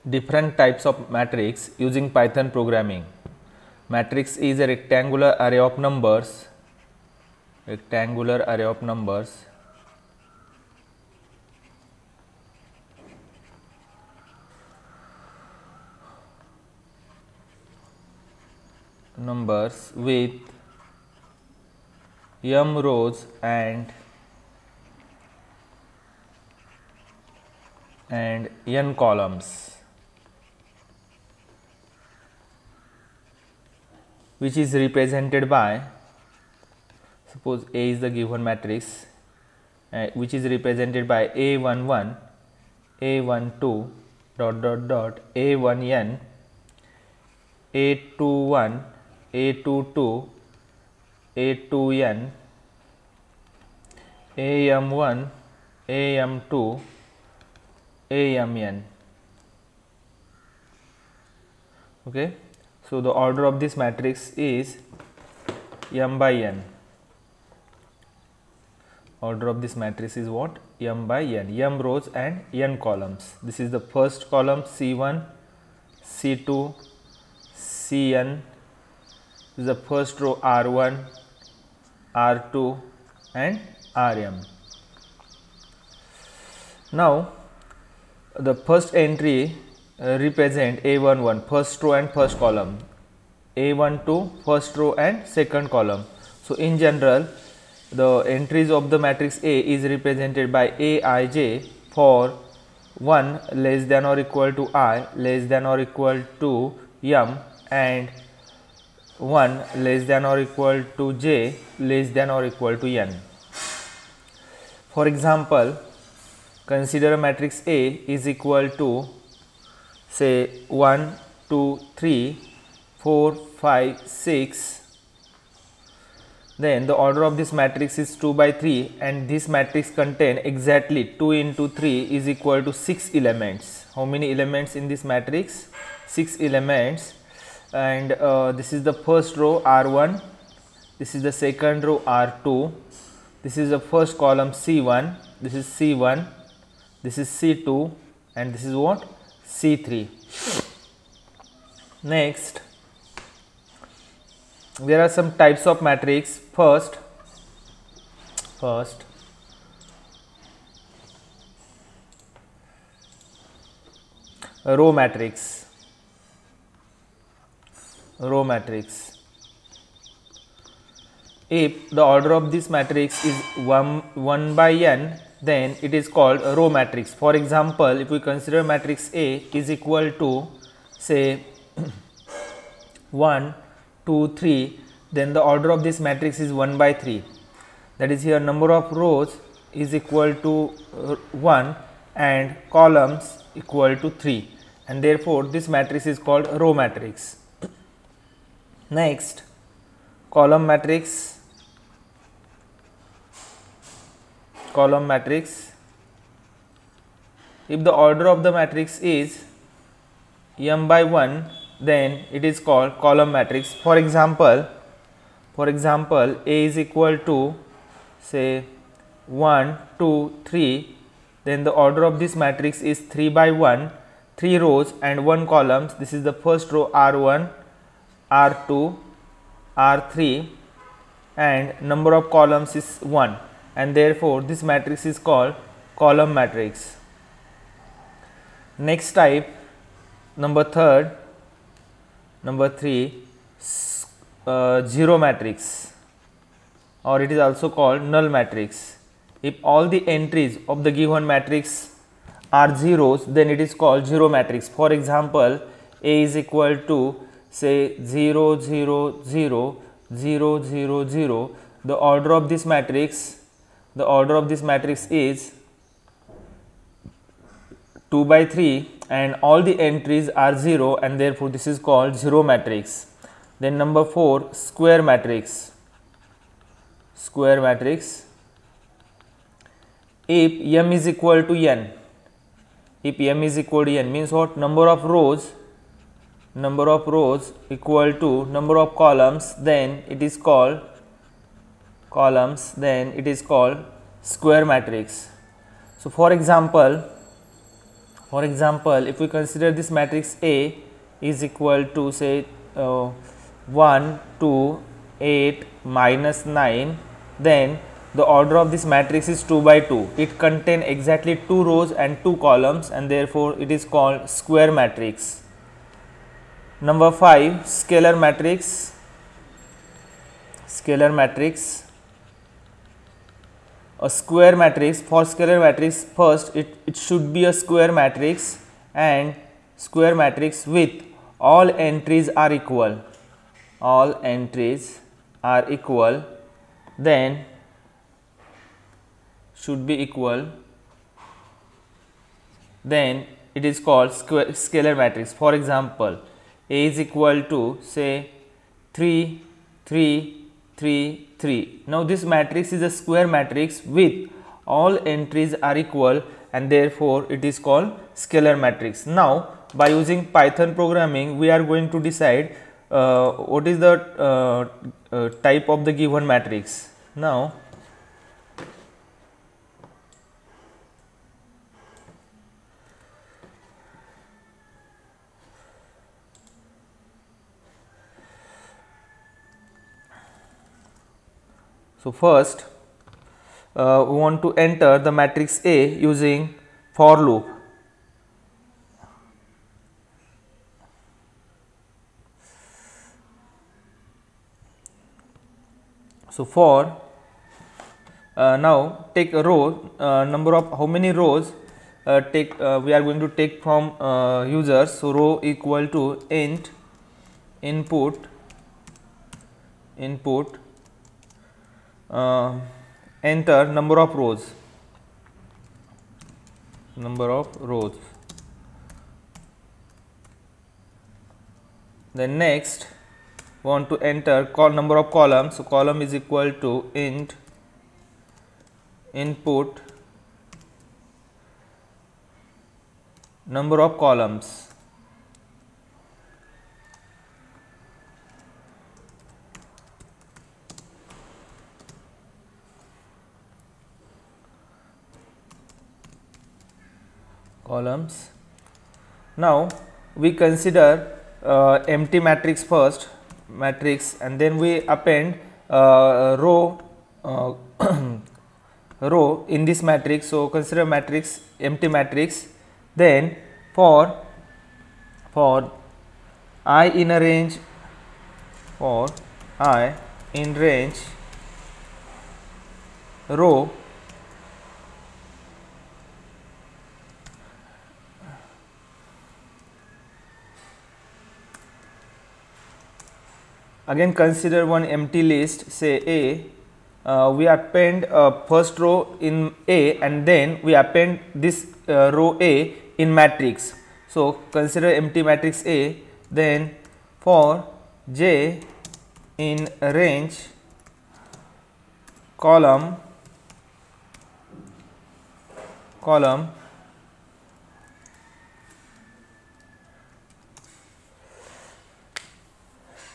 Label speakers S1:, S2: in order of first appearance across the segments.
S1: Different types of matrix using Python programming. Matrix is a rectangular array of numbers. Numbers with m rows and n columns, which is represented by, suppose A is the given matrix, which is represented by A11, A12, A1n, A21, A22, A2n, AM1, AM2, AMN. Okay. So, the order of this matrix is m by n. Order of this matrix is what? M by n. M rows and n columns. This is the first column C1, C2, Cn. This is the first row R1, R2 and Rm. Now, the first entry represent A11 first row and first column, A12 first row and second column. So, in general the entries of the matrix A is represented by Aij for 1 less than or equal to I less than or equal to m and 1 less than or equal to j less than or equal to n. For example, consider a matrix A is equal to say 1, 2, 3, 4, 5, 6. Then the order of this matrix is 2 by 3 and this matrix contain exactly 2 into 3 is equal to 6 elements. How many elements in this matrix? 6 elements. And this is the first row R1, this is the second row R2, this is the first column C1, this is C1, this is C2 and this is what? C3. Next, there are some types of matrix. First row matrix. If the order of this matrix is 1 by n, then it is called a row matrix. For example, if we consider matrix A is equal to say 1, 2, 3, then the order of this matrix is 1 by 3. That is, here number of rows is equal to 1 and columns equal to 3, and therefore this matrix is called a row matrix. Next, column matrix. If the order of the matrix is m by 1, then it is called column matrix. For example, A is equal to say 1, 2, 3, then the order of this matrix is 3 by 1, 3 rows and 1 columns. This is the first row R1, R2, R3 and number of columns is 1, and therefore this matrix is called column matrix. Next type, number 3, zero matrix, or it is also called null matrix. If all the entries of the given matrix are zeros, then it is called zero matrix. For example, A is equal to say 0, 0, 0, 0, 0, 0. The order of this matrix is 2 by 3 and all the entries are 0, and therefore this is called zero matrix. Then number 4, square matrix. If m is equal to n, means what? Number of rows equal to number of columns, then it is called square matrix. So, for example, For example, if we consider this matrix A is equal to say 1, 2, 8, minus 9, then the order of this matrix is 2 by 2. It contains exactly 2 rows and 2 columns, and therefore it is called square matrix. Number 5, scalar matrix. Scalar matrix. A square matrix, for scalar matrix, first it should be a square matrix, and square matrix with all entries are equal. All entries are equal, then should be equal, then it is called scalar matrix. For example, A is equal to say 3, 3, 3, 3. Now this matrix is a square matrix with all entries are equal, and therefore it is called scalar matrix. Now by using Python programming, we are going to decide what is the type of the given matrix. Now so first we want to enter the matrix A using for loop. So for now take a row, number of how many rows we are going to take from users. So row equal to int input enter number of rows, then next want to enter number of columns. So column is equal to int input number of columns. Now we consider empty matrix first, and then we append row row in this matrix. So consider matrix empty matrix. Then for I in a range, row again consider one empty list, say A. We append first row in A, and then we append this row A in matrix. So consider empty matrix A. Then for J in range column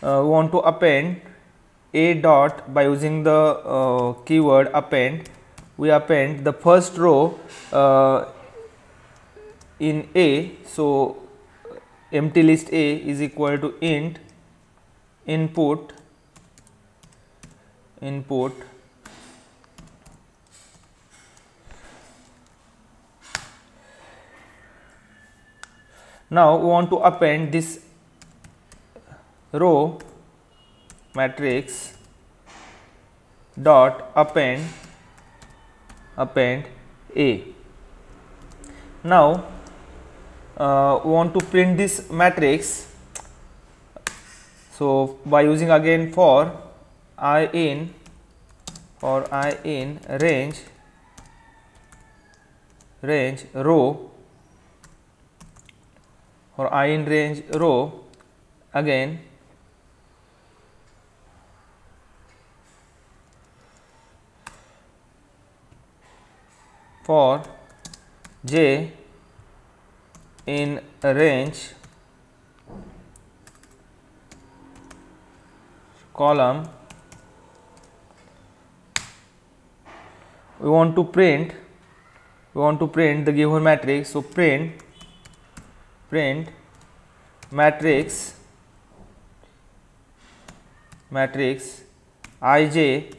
S1: we want to append A dot by using the keyword append. We append the first row in A. So empty list A is equal to int input now we want to append this row matrix dot append A. Now we want to print this matrix. So by using again for I in range row, or I in range row, again for J in range column, we want to print the given matrix. So print print matrix ij,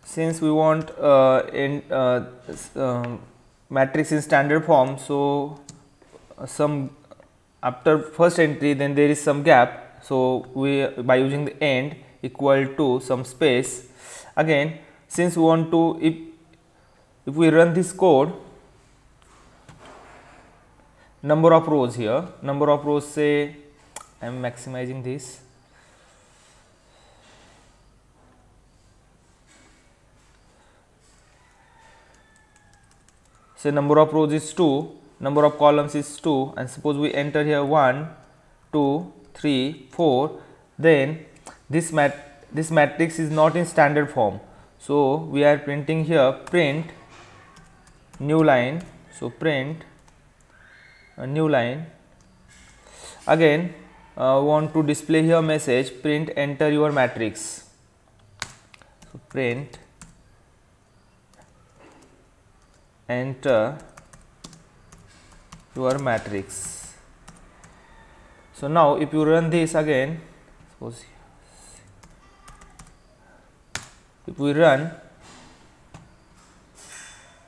S1: since we want matrix in standard form, so some after first entry then there is some gap, so we by using the end equal to some space. Again, since we want to, if we run this code, number of rows here, number of rows, say I am maximizing this, say number of rows is 2, number of columns is 2, and suppose we enter here 1 2 3 4, then this matrix is not in standard form, so we are printing here print new line. So print a new line. Again, want to display here message print enter your matrix. So print enter your matrix. So now if you run this again, suppose if we run,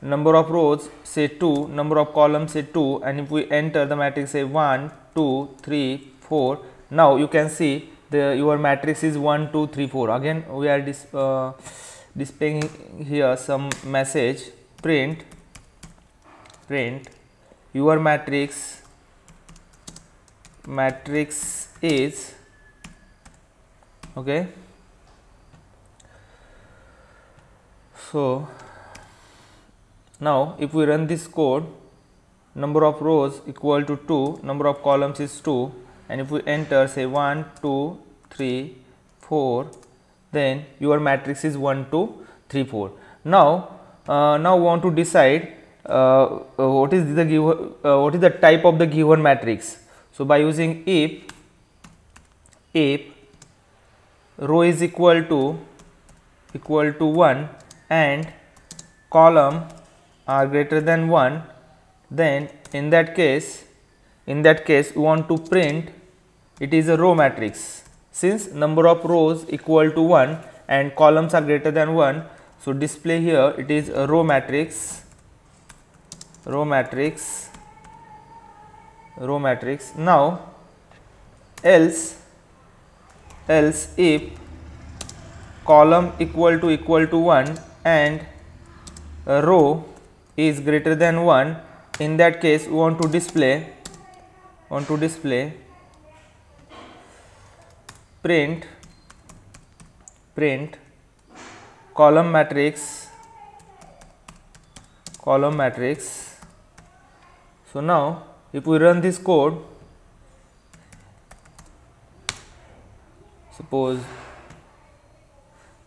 S1: number of rows say 2, number of columns say 2, and if we enter the matrix say 1 2 3 4, now you can see your matrix is 1 2 3 4. Again we are displaying here some message print your matrix is okay. So now if we run this code, number of rows equal to 2, number of columns is 2, and if we enter say 1 2 3 4, then your matrix is 1 2 3 4. Now we want to decide what is the type of the given matrix. So by using if row is equal to 1 and column are greater than 1, then in that case we want to print it is a row matrix. Since number of rows equal to 1 and columns are greater than 1, so display here it is a row matrix. Now else if column equal to 1 and a row is greater than 1, in that case we want to display print column matrix. So now if we run this code, suppose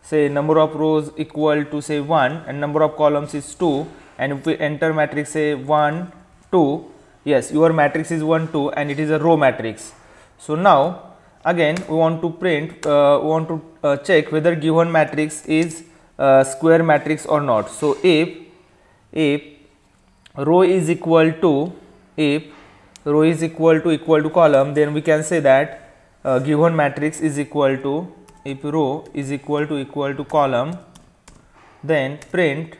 S1: say number of rows equal to say 1 and number of columns is 2, and if we enter matrix say 1 2, yes, your matrix is 1 2 and it is a row matrix. So now again we want to print check whether given matrix is square matrix or not. So if row is equal to column, then we can say that given matrix is equal to, if row is equal to column, then print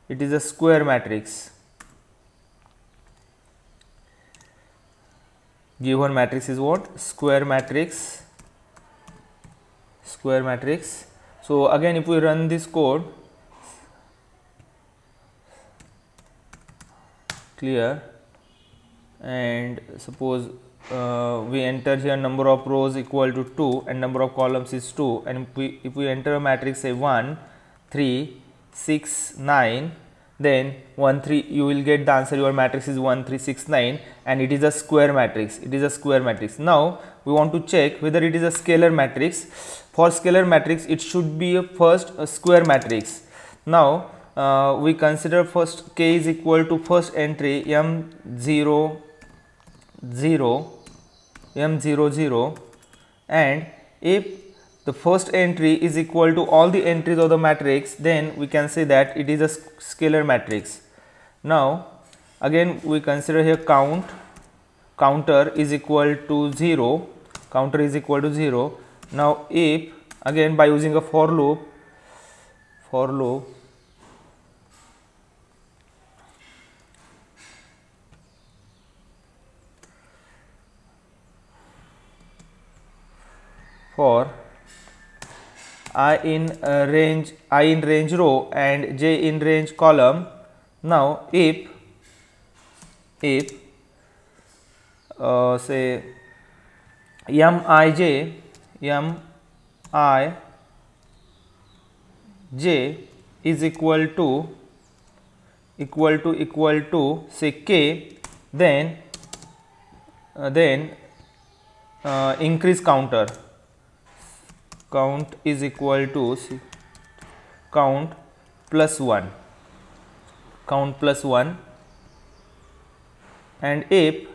S1: it is a square matrix. Given matrix is what? Square matrix. So again if we run this code, clear, and suppose we enter here number of rows equal to 2 and number of columns is 2, and if we enter a matrix say 1 3 6 9, then 1 3, you will get the answer your matrix is 1 3 6 9 and it is a square matrix. Now we want to check whether it is a scalar matrix. For scalar matrix it should be first a square matrix. Now we consider first k is equal to first entry m0 0 and if the first entry is equal to all the entries of the matrix, then we can say that it is a scalar matrix. Now again we consider here counter is equal to 0, counter is equal to 0. Now if again by using a for loop for I in range row and j in range column. Now if say mij is equal to say k, then increase count is equal to count plus 1, and if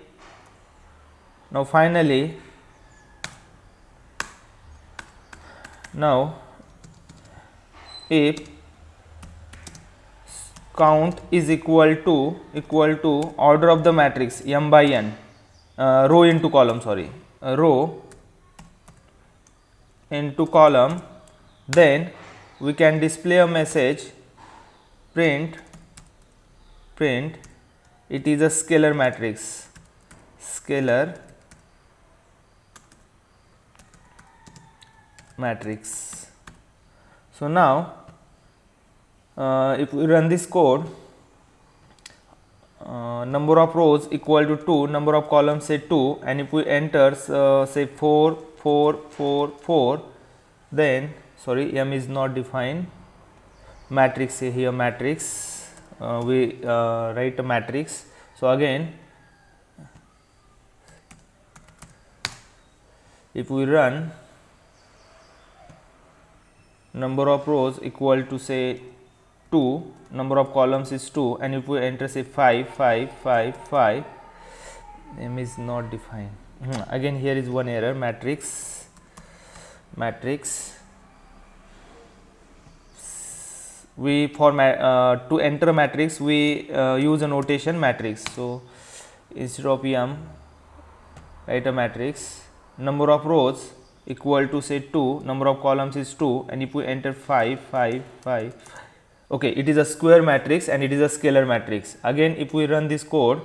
S1: now finally if count is equal to order of the matrix m by n, row into column, row into column, then we can display a message print it is a scalar matrix, So now if we run this code, number of rows equal to 2, number of columns say 2, and if we enter say 4 4 4 4, then m is not defined, matrix, say here matrix, we write a matrix. So again if we run, number of rows equal to say 2, number of columns is 2, and if we enter say 5 5 5 5, m is not defined. Again here is one error, matrix. We for to enter a matrix we use a notation matrix. So instead of m, write a matrix, number of rows equal to say 2, number of columns is 2, and if we enter 5 5 5, okay, it is a square matrix and it is a scalar matrix. Again if we run this code,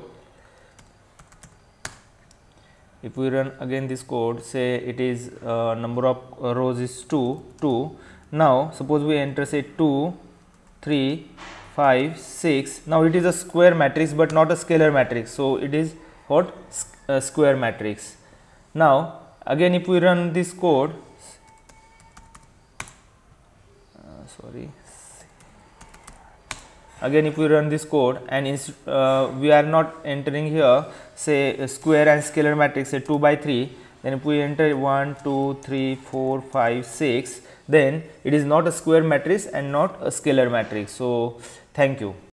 S1: say it is number of rows is 2. Now suppose we enter say 2 3 5 6, now it is a square matrix but not a scalar matrix, so it is what, a square matrix. Now again if we run this code, again if we run this code, and we are not entering here say a square and scalar matrix say 2 by 3, then if we enter 1 2 3 4 5 6, then it is not a square matrix and not a scalar matrix. So thank you.